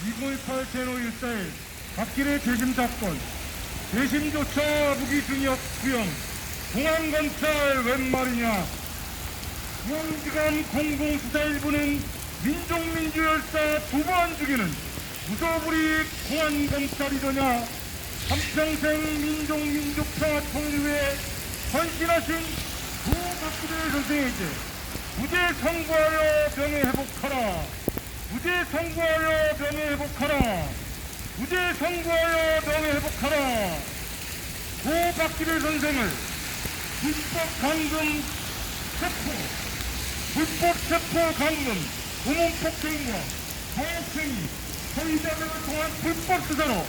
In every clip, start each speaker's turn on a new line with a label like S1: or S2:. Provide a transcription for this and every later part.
S1: 2.18 제로 일사의 박길의 재심 사건, 재심조차 무기징역 구형, 공안검찰 웬 말이냐. 중앙지검 공공수사일부는 민족민주열사 두번 죽이는 무소불위 공안검찰이더냐. 한평생 민족민주파 통일에 헌신하신 구 박길의 선생에게 무죄 선고하여 명예회복하라. 무죄 선고하여 명예회복하라. 무죄 선고하여 명예회복하라. 고 박길의 선생을 불법 감금 체포, 불법 체포 감금, 고문폭행과 가혹행위, 허위자료를 통한 불법 수사로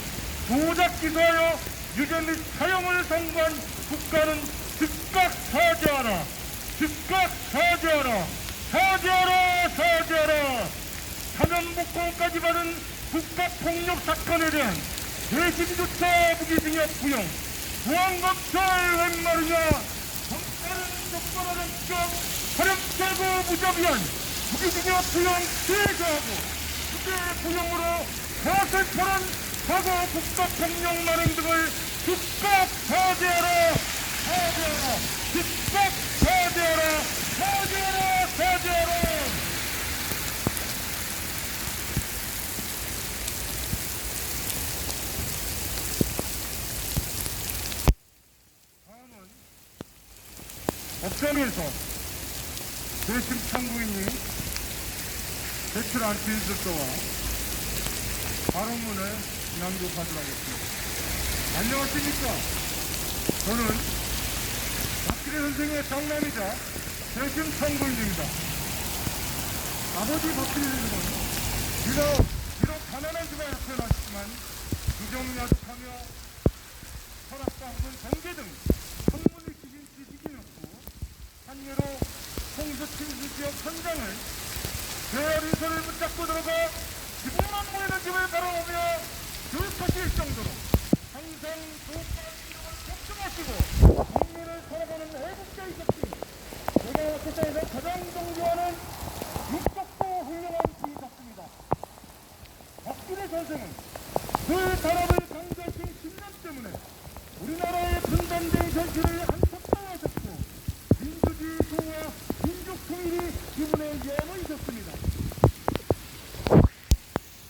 S1: 조작 기소하여 유죄 및 사형을 선고한 국가는 즉각 사죄하라. 즉각 사죄하라. 사죄하라. 사죄하라. 사면복권까지 받은 국가폭력 사건에 대한 재심조차 무기징역 구형, 중앙검찰 웬 말이냐. 검찰은 적절한 적 화력제고 무자비한 무기징역 구형 취소하고 무죄 구형으로 가설포란 과거 국가폭력 만행 등을 즉각 사죄하라. 사죄하라. 즉각 사죄하라. 사죄하라. 사죄하라. 다음은 법정에서 재심 참고인이 제출한 진술서와 발언문을 낭독하도록 하겠습니다. 안녕하십니까. 저는 박길의 선생의 장남이자 재심 참고인입니다. 아버지 박길의 선생은 비록 가난한 집안에 태어났지만 부정야독하며 철학과학은 정계 등 학문을 기신 지식인이었고 한예로 홍수침수 지역 현장을 대화인서를 붙잡고 들어가 지붕만 보이는 집을 바라보며 들떠실 정도로 항상 조국과 걱정하시고 국민을 살아가는 애국자이셨으니 제가 세상에서 가장 존경하는 육적도 훌륭한 분이셨습니다. 박길의 선생은 그 사람을 강조하신 신념 때문에 우리나라의 분단된 현실을 한석당하셨고 민주주의 소와 민족 통일이 그분의 예언이셨습니다.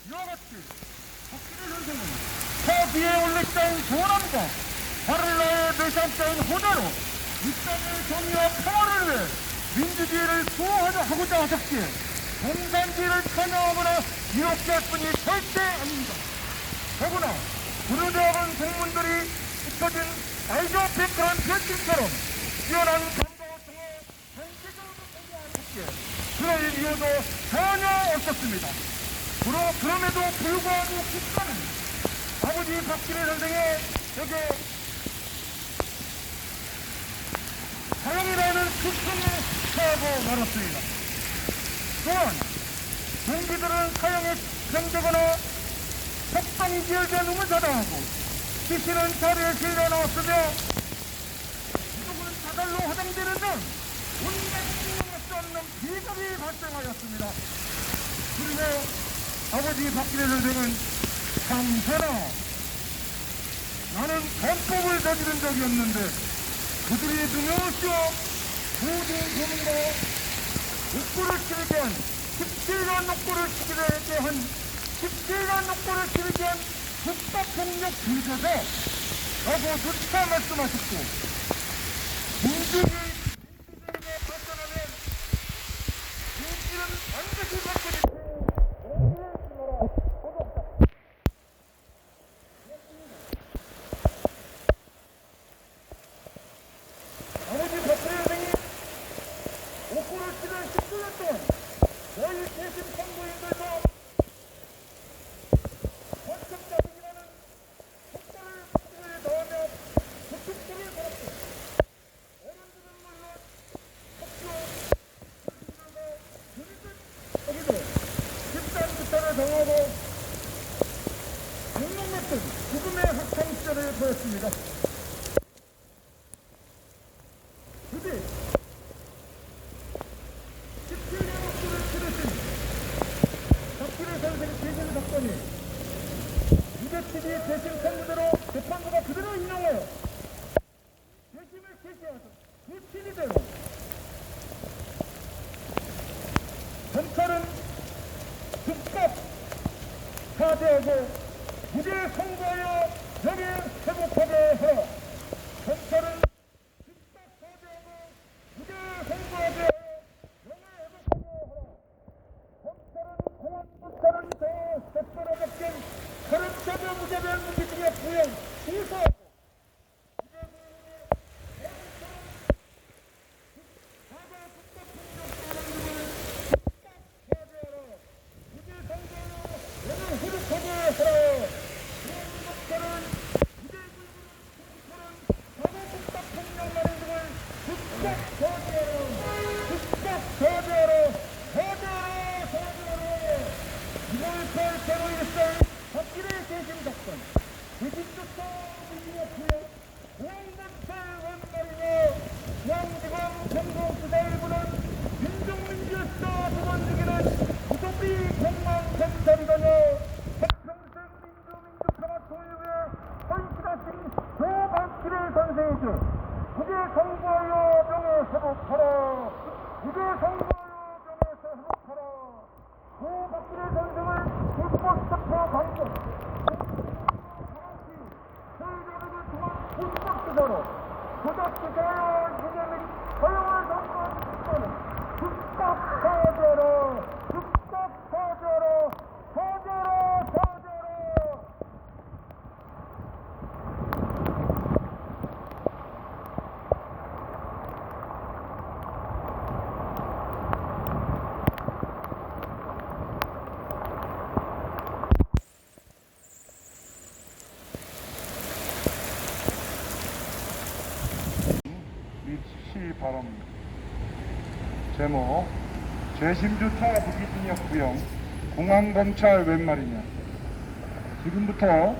S1: 이와 같이 박길의 선생은 서기에 올렸다는 소원함과 바를라의 매상자인 호자로 이 땅의 정의와 평화를 위해 민주주의를 수호하고자 하셨기에 공산주의를 찬양하거나 이렇게 할 뿐이 절대 아닙니다. 더구나 구르대학원 공문들이 흩어진 알죠 핑크한 별칭처럼 뛰어난 감각을 통해 전체적으로 공부하셨기에 그럴 이유도 전혀 없었습니다. 그럼에도 불구하고 국가는 아버지 박길의 선생에게 사형이라는 극성을 처하고 말았습니다. 또한 동기들은 사형에 정되거나 석방이 지어진 음을 자당하고 시신은 자리에 실려 나왔으며 이쪽은 자살로 화장되는 등 온갖 신경할 수 없는 비극이 발생하였습니다. 그리고 아버지 박길의 선생은 참사라 나는 범법을 저지른 적이 없는데 그들이 등용시어 모든 고문과 옥고를 치르게 한 17년 옥고를 치르게 한 17년 옥고를 치르게 한 국가폭력 불교자 라고 누차 말씀하셨고 민주주의가 발전하면 민주는 반드시 바뀌게 아버지 박길의 선생이 옥고를 치른 19년 동안 저희 재심 선고인들도 원칙자들이라는 속도를 넣으며 고축도를 걸었고 어른들은 물론 학교, 어른들과 여기도 집단부터를 정하고 육록met은 죽음의 학창시절을 보였습니다. 부디 17년 학교를 치르신 박길의 선생 재심 사건이 무죄치기 재심 청구대로 재판부가 그대로 인용하여 재심을 개시하죠. 그 취지대로 검찰은 즉각 사죄하고 무죄 선고하여 명예 회복하게 하라. 검찰은 즉각 사죄하고 무죄 선고하게 하여 명예 회복하게 하라. 검찰은 공안부처는 더 적절하 적긴 가르쳐져 무죄별 무기징역 구형 시사하고 무죄 선고하여 명예 회복하라. 무죄 선고하여 명예 회복하라. 고 박근혜 선생을 불법사표 방법 사회자들을 통한 불법수사로 조작수사와 유죄 및 허용을 선고한 특권은 즉각 사죄하라. 즉각 사죄하라. 사죄하라. 사죄하라.
S2: 시 발언 제목 재심주차 무기징역 구형 공안검찰 웬 말이냐. 지금부터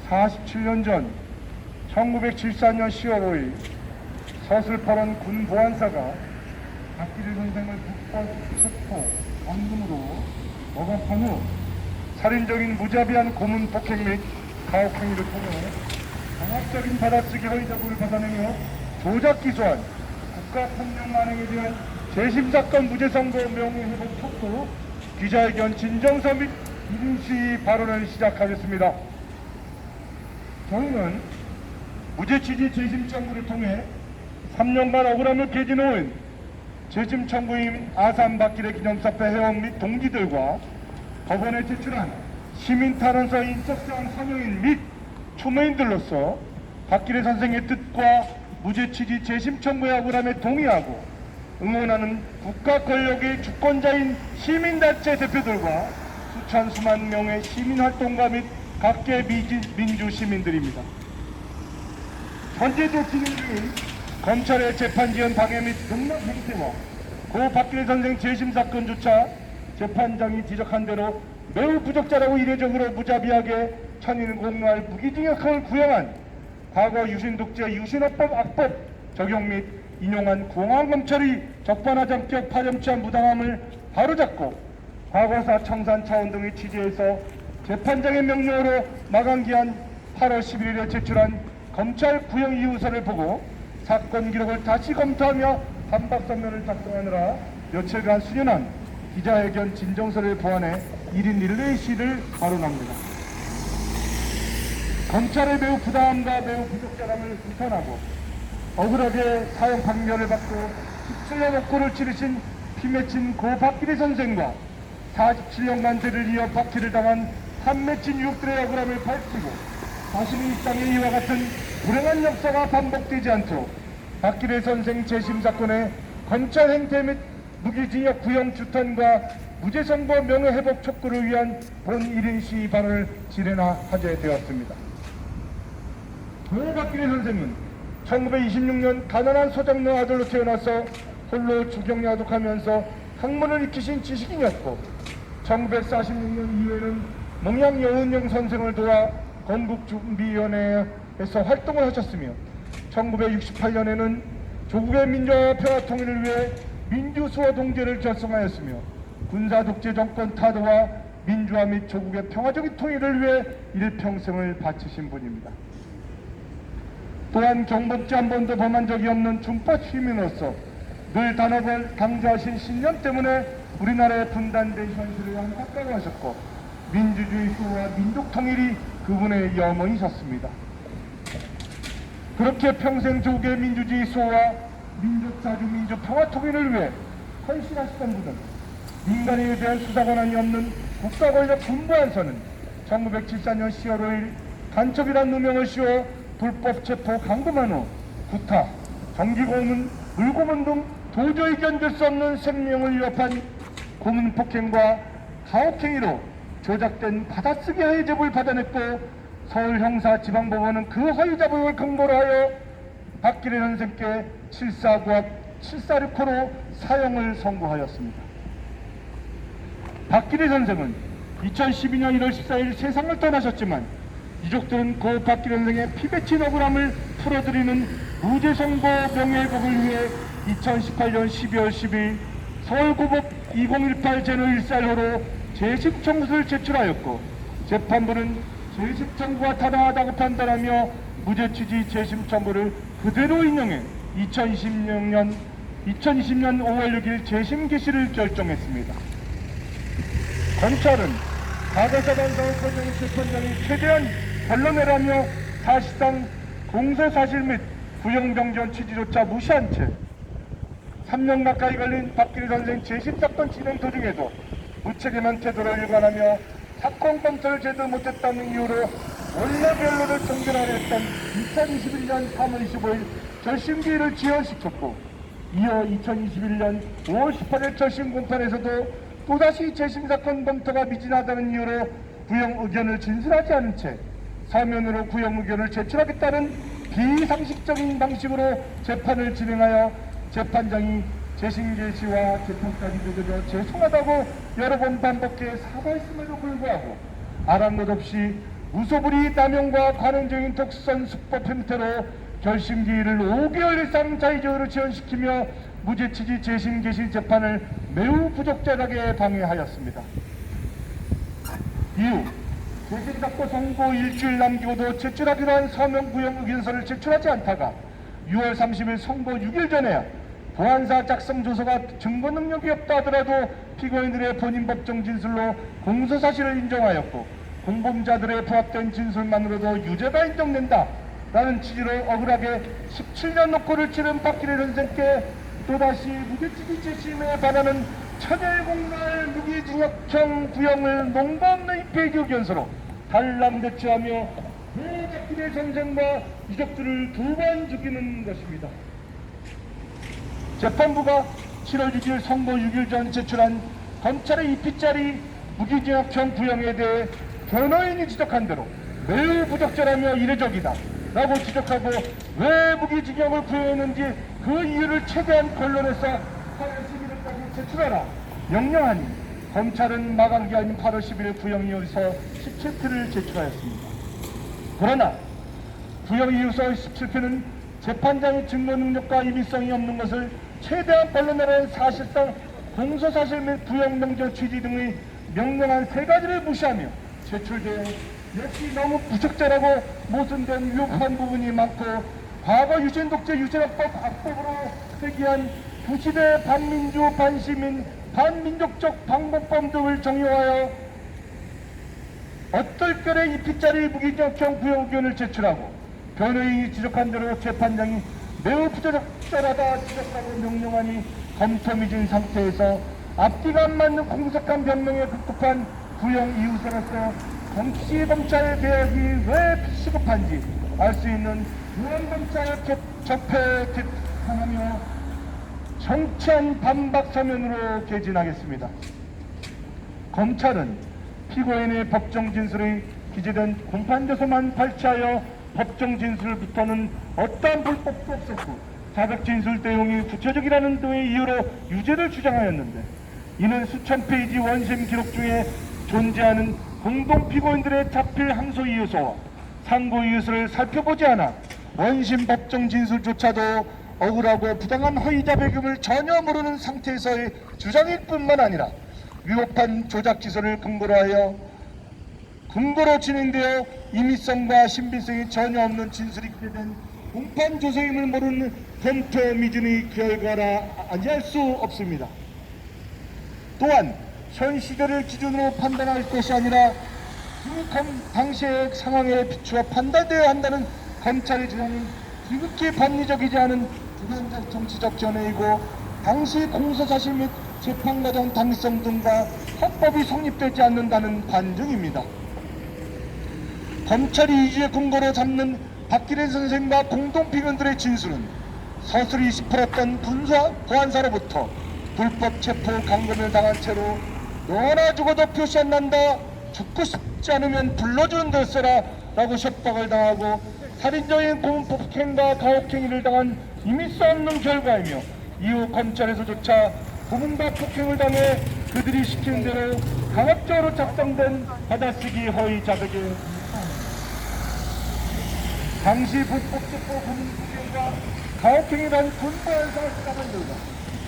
S2: 47년 전 1974년 10월 5일 서슬퍼런 군 보안사가 박기래 선생을 북벌 체포 감금으로 억압한 후 살인적인 무자비한 고문 폭행 및 가혹 행위를 통해 강압적인 받아쓰기 허위 자국을 받아내며 조작 기소한 국가폭력 만행에 대한 재심사건 무죄선고 명예회복 촉구 기자회견 진정서 및 1인시 발언을 시작하겠습니다. 저희는 무죄취지 재심 청구를 통해 3년간 억울함을 개진해온 재심 청구인 아산 박기래 기념사표 회원 및 동기들과 법원에 제출한 시민탄원서 인적사항 상영인 및 초매인들로서 박기래 선생의 뜻과 무죄취지 재심 청구의 억울함에 동의하고 응원하는 국가 권력의 주권자인 시민단체 대표들과 수천 수만 명의 시민활동가 및 각계 민주시민들입니다. 현재 진행 중인 검찰의 재판지연 방해 및 능력 행태와 고 박기래 선생 재심 사건조차 재판장이 지적한 대로 매우 부적절하고 이례적으로 무자비하게 천인을 공로할 무기징역형을 구형한 과거 유신독재 유신헌법 악법 적용 및 인용한 공안검찰의 적반하장적 파렴치한 무당함을 바로잡고 과거사 청산 차원 등의 취지에서 재판장의 명령으로 마감기한 8월 11일에 제출한 검찰 구형 이유서를 보고 사건 기록을 다시 검토하며 반박성명을 작성하느라 며칠간 수련한 기자회견 진정서를 보완해 1인 릴레이 시를 발언합니다. 검찰의 매우 부당함과 매우 부적절함을 비판하고 억울하게 사형 방면을 받고 17년 옥고를 치르신 피 맺힌 고 박기래 선생과 47년간 죄를 이어 박해를 당한 한 맺힌 유족들의 억울함을 밝히고 다시는 이 땅에 이와 같은 불행한 역사가 반복되지 않도록 박기래 선생 재심 사건의 검찰 행태 및 무기징역 구형 주탄과 무죄선고 명예회복 촉구를 위한 본 1인 시위 발언을 진행하게 되었습니다. 고 박기래 선생은 1926년 가난한 소장로 아들로 태어나서 홀로 주경야독하면서 학문을 익히신 지식인이었고 1946년 이후에는 몽양 여은영 선생을 도와 건국준비위원회에서 활동을 하셨으며 1968년에는 조국의 민주화와 평화 통일을 위해 민주수호 동제를 결성하였으며 군사독재 정권 타도와 민주화 및 조국의 평화적인 통일을 위해 일평생을 바치신 분입니다. 또한 경범죄 한 번도 범한 적이 없는 준법 시민으로서 늘 단합을 강조하신 신념 때문에 우리나라의 분단된 현실을 안타까워하셨고 민주주의 수호와 민족 통일이 그분의 염원이셨습니다. 그렇게 평생 조국의 민주주의 수호와 민족 자주 민족 평화 통일을 위해 헌신하시던 분은 민간에 대한 수사 권한이 없는 국가 권력 군부안서는 1974년 10월 5일 간첩이란 누명을 씌워 불법 체포 감금한 후 구타, 정기고문, 물고문 등 도저히 견딜 수 없는 생명을 위협한 고문 폭행과 가혹행위로 조작된 받아쓰기 허위제보를 받아냈고 서울형사지방법원은 그 허위제보를 근거로 하여 박기래 선생께 749합 746호로 사형을 선고하였습니다. 박기래 선생은 2012년 1월 14일 세상을 떠나셨지만 유족들은 고 박기래 선생의 피 맺힌 억울함을 풀어드리는 무죄 선고 명예회복을 위해 2018년 12월 10일 서울고법 2018 제1살호로 재심 청구서를 제출하였고 재판부는 재심 청구가 타당하다고 판단하며 무죄 취지 재심 청구를 그대로 인용해 2020년 5월 6일 재심 개시를 결정했습니다. 검찰은 과거사단사의 서정 재판장이 최대한 결론내라며 사실상 공소사실 및 구형정전 취지조차 무시한 채 3년 가까이 걸린 박기래 선생 재심 사건 진행 도중에도 무책임한 태도를 일관하며 사건 검사를 제대로 못했다는 이유로 원래 변론을 정결하려 했던 2021년 3월 25일 결심기일을 지연시켰고 이어 2021년 5월 18일 결심 공판에서도 또다시 재심사건 검토가 미진하다는 이유로 구형 의견을 진술하지 않은 채 서면으로 구형 의견을 제출하겠다는 비상식적인 방식으로 재판을 진행하여 재판장이 재심 개시와 재판까지 늦어져 죄송하다고 여러 번 반복해 사과했음에도 불구하고 아랑곳 없이 무소불위 남용과 관행적인 독선 수법 형태로 결심기일을 5개월 이상 자의적으로 지연시키며 무죄 취지 재심 개시 재판을 매우 부적절하게 방해하였습니다. 이후 재심 사건 선고 일주일 남기고도 제출하기로 한 서면 구형 의견서를 제출하지 않다가 6월 30일 선고 6일 전에야 보안사 작성 조서가 증거 능력이 없다 하더라도 피고인들의 본인 법정 진술로 공소사실을 인정하였고 공범자들의 부합된 진술만으로도 유죄가 인정된다 라는 취지로 억울하게 17년 녹고를 치른 박기래 선생께 또다시 무죄취지 재심에 반하는 천일공날 무기징역형 구형을 농가 없는 2페이지 의견서로 단람대처하며 박기래 선생과 유족들을 두 번 죽이는 것입니다. 재판부가 7월 6일 선고 6일 전 제출한 검찰의 2피짜리 무기징역형 구형에 대해 변호인이 지적한 대로 매우 부적절하며 이례적이다 라고 지적하고 왜 무기징역을 구형했는지 그 이유를 최대한 권론에서 8월 11일까지 제출하라 명령하니 검찰은 마감기한인 8월 11일 구형이유서 17표를 제출하였습니다. 그러나 구형이유서 17표는 재판장의 증거 능력과 임의성이 없는 것을 최대한 권론내라는 사실상 공소사실 및 구형명령 취지 등의 명령한 세 가지를 무시하며 제출되어 역시 너무 부적절하고 모순된 위협한 부분이 많고 과거 유신독재 유신헌법 악법으로 회귀한 부시대 반민주 반시민 반민족적 방법범 등을 정의하여 어떨결에 2피짜리 무기징역형 구형 의견을 제출하고 변호인이 지적한 대로 재판장이 매우 부적절하다 지적하고 명령하니 검토 미진 상태에서 앞뒤가 안 맞는 공색한 변명에 급급한 구형 이유서로서 정치검찰의 개혁이 왜 시급한지 알 수 있는 유엔검찰 접해 개탄하며 정치한 반박 서면으로 개진하겠습니다. 검찰은 피고인의 법정 진술이 기재된 공판조서만 발췌하여 법정 진술부터는 어떠한 불법도 없었고 자백 진술 내용이 구체적이라는 등의 이유로 유죄를 주장하였는데 이는 수천 페이지 원심 기록 중에 존재하는 공동 피고인들의 자필 항소 이유서와 상고 이유서를 살펴보지 않아 원심 법정 진술조차도 억울하고 부당한 허위 자백임을 전혀 모르는 상태에서의 주장일 뿐만 아니라 위법한 조작 기소를 근거로 진행되어 임의성과 신빙성이 전혀 없는 진술이 기재된 공판 조서임을 모르는 검토 미준의 결과라 아니할 수 없습니다. 또한 현 시대를 기준으로 판단할 것이 아니라 당시의 상황에 비추어 판단되어야 한다는 검찰의 주장은 지극히 법리적이지 않은 주관적 정치적 견해이고 당시 공소사실 및 재판과정 당위성 등과 헌법이 성립되지 않는다는 관증입니다. 검찰이 이주의 근거로 잡는 박기래 선생과 공동피견들의 진술은 서술이 시풀었던 보안사로부터 불법 체포 강금을 당한 채로 너나 죽어도 표시 안 난다, 죽고 싶지 않으면 불러주는 걸세라 라고 협박을 당하고 살인적인 고문폭행과 가혹행위를 당한 임의성 없는 결과이며 이후 검찰에서조차 고문과 폭행을 당해 그들이 시킨 대로 강압적으로 작성된 받아쓰기 허위 자백에 당시 불법체포 고문폭행과 가혹행위란 군보안상을 수감한 결과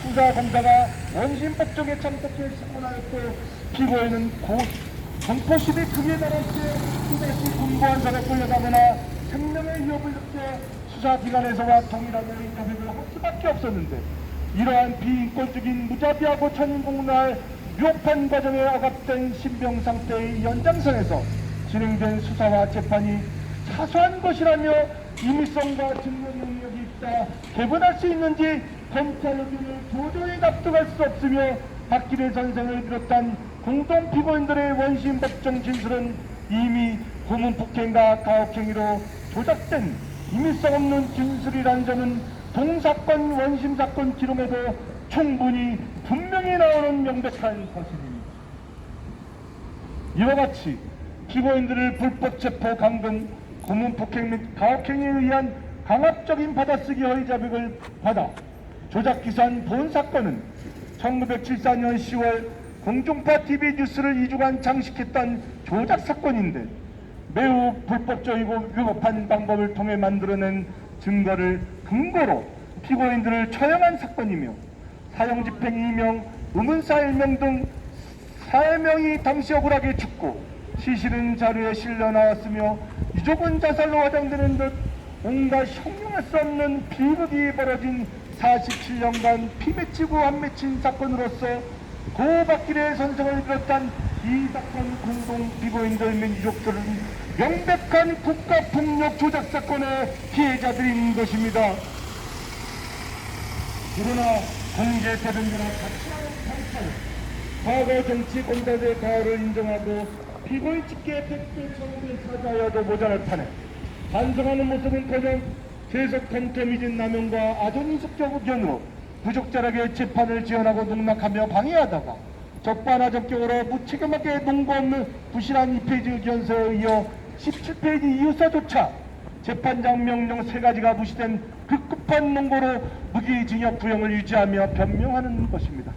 S2: 수사검사가 원심법정에 참석해 신문하였고 피고인은 공포심이 극에 달할 때 또다시 군보안상에 끌려가거나 생명의 위협을 느껴 수사기관에서와 동일한 허위 자백을 할 수밖에 없었는데 이러한 비인권적인 무자비하고 천인공날 위협한 과정에 억압된 신병상태의 연장선에서 진행된 수사와 재판이 사소한 것이라며 임의성과 증거 능력이 있다 개본할 수 있는지 검찰 의견을 도저히 납득할 수 없으며 박기래 선생을 비롯한 공동피고인들의 원심 법정 진술은 이미 고문폭행과 가혹행위로 조작된 임의성 없는 진술이라는 점은 동사건 원심사건 기록에도 충분히 분명히 나오는 명백한 사실입니다. 이와 같이 피고인들을 불법 체포 강금 고문폭행 및 가혹행위에 의한 강압적인 받아쓰기 허위 자백을 받아 조작 기소한 본 사건은 1974년 10월 공중파 TV 뉴스를 2주간 장식했던 조작 사건인데 매우 불법적이고 위법한 방법을 통해 만들어낸 증거를 근거로 피고인들을 처형한 사건이며 사형집행 2명, 의문사 1명 등 4명이 당시 억울하게 죽고 시신은 자료에 실려 나왔으며 유족은 자살로 화장되는 듯 온갖 형용할 수 없는 비극이 벌어진 47년간 피맺히고 안 맺힌 사건으로서 고 박기래 선생을 비롯한 이 사건 공동 피고인들 및 유족들은 명백한 국가폭력 조작 사건의 피해자들인 것입니다. 그러나 공개 대변자나 가치하는 경찰, 과거 정치 공작의 가호를 인정하고 피고인 측에 100배 처분을 사자하여도 모자랄 판에 반성하는 모습은커녕 계속 템템이진 남용과 아전인식적 의견으로 부적절하게 재판을 지연하고 농락하며 방해하다가 적반하적격으로 무책임하게 농고 없는 부실한 2페이지 의견서에 이어 17페이지 이유서조차 재판장 명령 3가지가 무시된 급급한 농고로 무기징역 구형을 유지하며 변명하는 것입니다.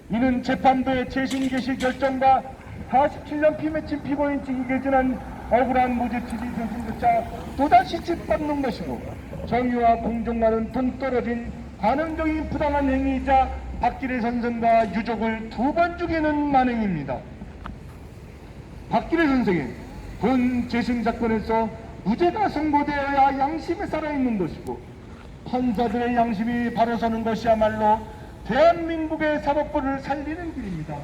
S2: 이는 재판부의 재심 개시 결정과 47년 피맺힌 피고인 측이 개진한 억울한 무죄 취지 결정조차 또다시 짓밟는 것이고 정의와 공정과는 동떨어진 관행적인 부당한 행위이자 박기래 선생과 유족을 2번 죽이는 만행입니다. 박기래 선생은 본 재심 사건에서 무죄가 선고되어야 양심에 살아있는 것이고 판사들의 양심이 바로 서는 것이야말로 대한민국의 사법부를 살리는 길입니다.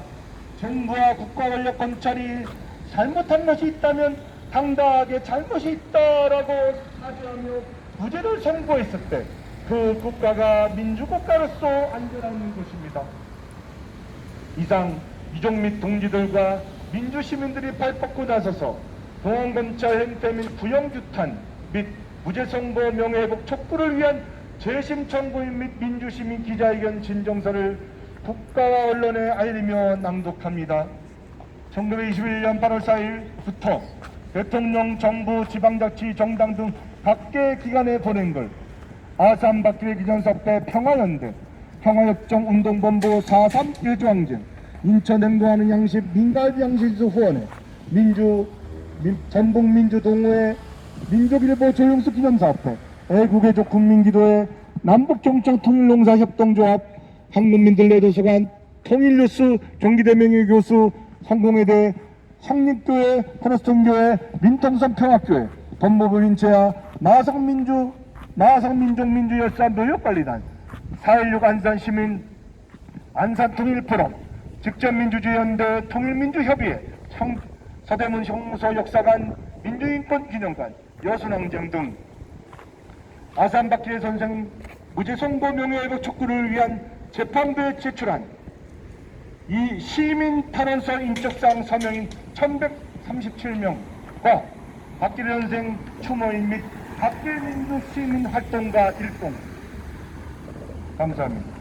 S2: 정부와 국가권력 검찰이 잘못한 것이 있다면 당당하게 잘못이 있다라고 사죄하며 무죄를 선고했을 때 그 국가가 민주국가로서 안전한 것입니다. 이상 유족 및 동지들과 민주시민들이 발뻗고 나서서 공안검찰 행태 및 구형규탄 및 무죄 선고 명예회복 촉구를 위한 재심 청구인 및 민주시민 기자회견 진정서를 국가와 언론에 알리며 낭독합니다. 1921년 8월 4일부터 대통령, 정부, 지방자치, 정당 등 각계 기관에 보낸 걸 아산 박기래 기념사업대 평화연대, 평화협정운동본부 4.3 일조항쟁, 인천 행동하는 양식 민가읍 양식수 후원회, 전북민주동호회, 민족일보 조용수 기념사업회, 애국애족 국민기도회, 남북정청 통일농사협동조합, 한국민들 내도서관, 통일뉴스 경기대명예 교수, 성공회대, 성립교회, 코너스톤교회, 민통선 평화교회, 법무부 인체야, 마성민족민주열사 노역관리단, 4.16 안산시민 안산통일포럼, 직전민주주의연대 통일민주협의회, 서대문 형무소 역사관, 민주인권기념관, 여순항쟁 등 아산 박기래 선생 무죄선고 명예회복 촉구를 위한 재판부에 제출한 이 시민 탄원서 인적사항 서명인 1137명과 박기래 선생 추모인 및 박길민주 시민활동가 일동. 감사합니다.